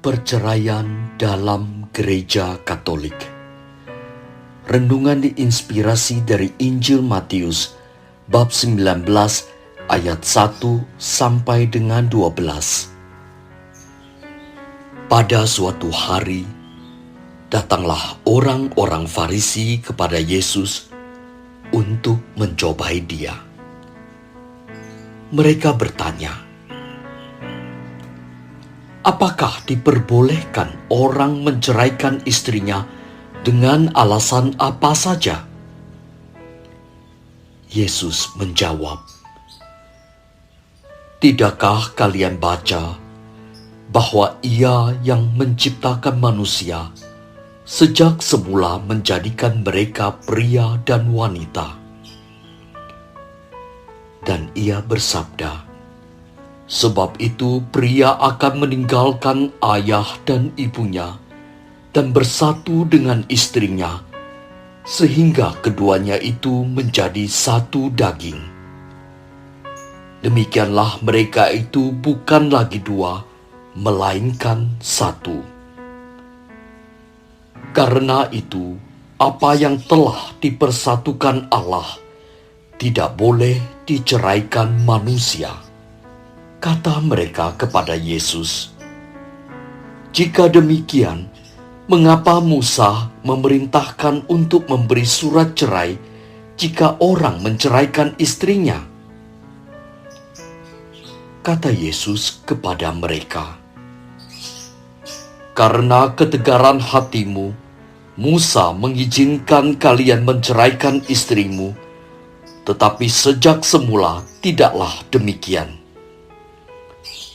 Perceraian dalam Gereja Katolik. Renungan diinspirasi dari Injil Matius bab 19 ayat 1 sampai dengan 12. Pada suatu hari, datanglah orang-orang Farisi kepada Yesus untuk mencobai Dia. Mereka bertanya, apakah diperbolehkan orang menceraikan istrinya dengan alasan apa saja? Yesus menjawab, tidakkah kalian baca bahwa Ia yang menciptakan manusia sejak semula menjadikan mereka pria dan wanita? Dan Ia bersabda, sebab itu pria akan meninggalkan ayah dan ibunya dan bersatu dengan istrinya, sehingga keduanya itu menjadi satu daging. Demikianlah mereka itu bukan lagi dua, melainkan satu. Karena itu, apa yang telah dipersatukan Allah tidak boleh diceraikan manusia. Kata mereka kepada Yesus, jika demikian, mengapa Musa memerintahkan untuk memberi surat cerai jika orang menceraikan istrinya? Kata Yesus kepada mereka, karena ketegaran hatimu, Musa mengizinkan kalian menceraikan istrimu, tetapi sejak semula tidaklah demikian.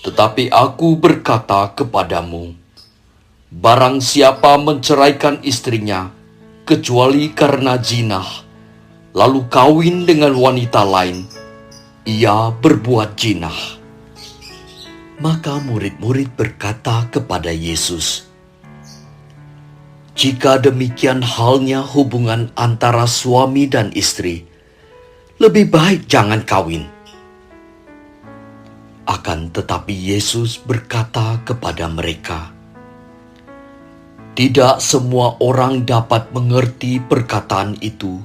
Tetapi aku berkata kepadamu, barang siapa menceraikan istrinya, kecuali karena zinah, lalu kawin dengan wanita lain, ia berbuat zinah. Maka murid-murid berkata kepada Yesus, jika demikian halnya hubungan antara suami dan istri, lebih baik jangan kawin. Akan tetapi Yesus berkata kepada mereka, tidak semua orang dapat mengerti perkataan itu,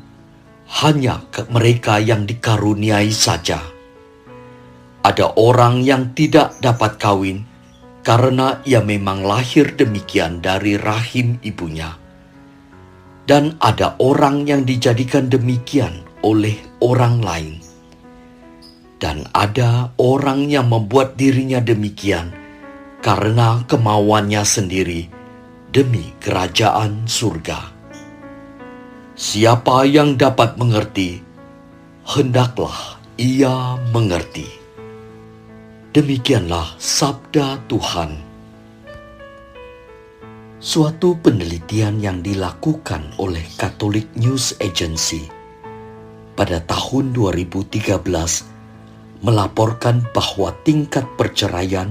hanya mereka yang dikaruniai saja. Ada orang yang tidak dapat kawin karena ia memang lahir demikian dari rahim ibunya. Dan ada orang yang dijadikan demikian oleh orang lain. Dan ada orang yang membuat dirinya demikian karena kemauannya sendiri demi kerajaan surga. Siapa yang dapat mengerti, hendaklah ia mengerti. Demikianlah sabda Tuhan. Suatu penelitian yang dilakukan oleh Catholic News Agency pada tahun 2013 melaporkan bahwa tingkat perceraian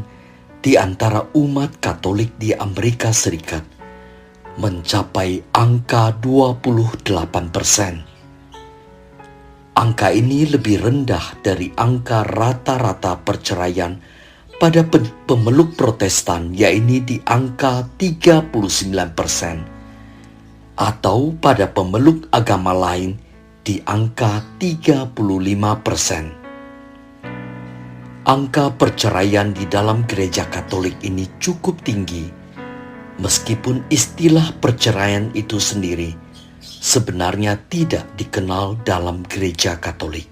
di antara umat Katolik di Amerika Serikat mencapai angka 28%. Angka ini lebih rendah dari angka rata-rata perceraian pada pemeluk Protestan, yaitu di angka 39%, atau pada pemeluk agama lain di angka 35%. Angka perceraian di dalam gereja Katolik ini cukup tinggi, meskipun istilah perceraian itu sendiri sebenarnya tidak dikenal dalam gereja Katolik.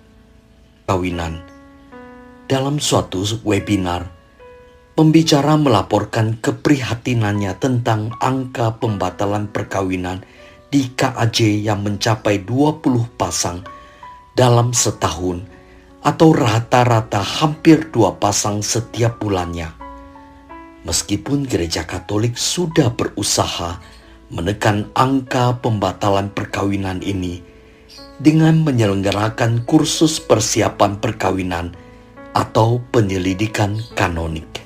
Kawinan. Dalam suatu webinar, pembicara melaporkan keprihatinannya tentang angka pembatalan perkawinan di KAJ yang mencapai 20 pasang dalam setahun, atau rata-rata hampir 2 pasang setiap bulannya. Meskipun gereja Katolik sudah berusaha menekan angka pembatalan perkawinan ini dengan menyelenggarakan kursus persiapan perkawinan atau penyelidikan kanonik.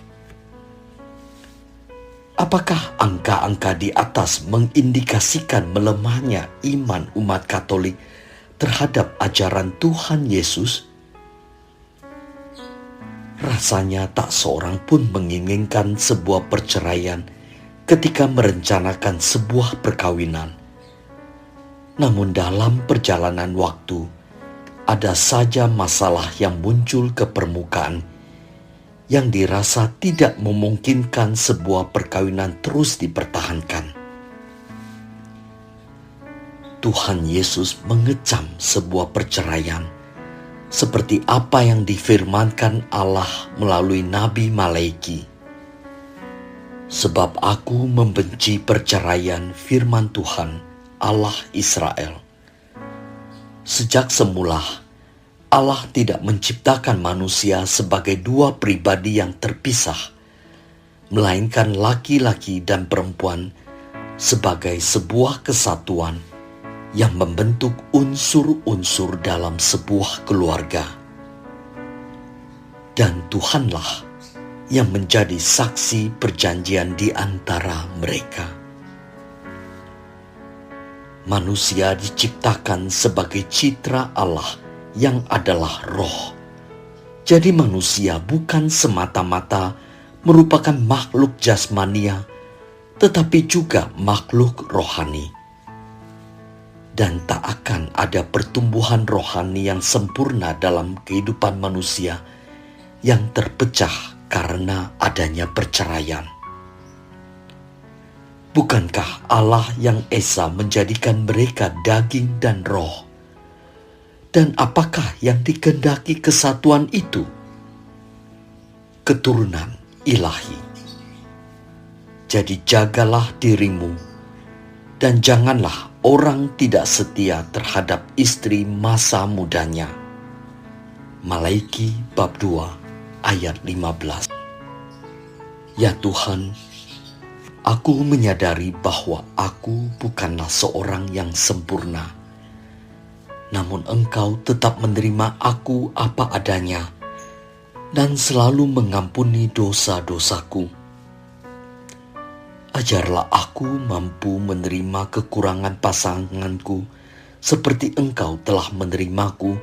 Apakah angka-angka di atas mengindikasikan melemahnya iman umat Katolik terhadap ajaran Tuhan Yesus? Rasanya tak seorang pun menginginkan sebuah perceraian ketika merencanakan sebuah perkawinan. Namun dalam perjalanan waktu, ada saja masalah yang muncul ke permukaan yang dirasa tidak memungkinkan sebuah perkawinan terus dipertahankan. Tuhan Yesus mengecam sebuah perceraian seperti apa yang difirmankan Allah melalui Nabi Malaiki. Sebab aku membenci perceraian, firman Tuhan Allah Israel. Sejak semula, Allah tidak menciptakan manusia sebagai dua pribadi yang terpisah, melainkan laki-laki dan perempuan sebagai sebuah kesatuan yang membentuk unsur-unsur dalam sebuah keluarga. Dan Tuhanlah yang menjadi saksi perjanjian di antara mereka. Manusia diciptakan sebagai citra Allah yang adalah roh. Jadi manusia bukan semata-mata merupakan makhluk jasmania, tetapi juga makhluk rohani. Dan tak akan ada pertumbuhan rohani yang sempurna dalam kehidupan manusia yang terpecah karena adanya perceraian. Bukankah Allah yang Esa menjadikan mereka daging dan roh? Dan apakah yang dikehendaki kesatuan itu? Keturunan ilahi. Jadi jagalah dirimu, dan janganlah orang tidak setia terhadap istri masa mudanya. Malaiki bab 2 ayat 15. Ya Tuhan, aku menyadari bahwa aku bukanlah seorang yang sempurna. Namun Engkau tetap menerima aku apa adanya dan selalu mengampuni dosa-dosaku. Ajarlah aku mampu menerima kekurangan pasanganku seperti Engkau telah menerimaku,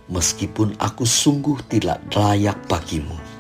meskipun aku sungguh tidak layak bagimu.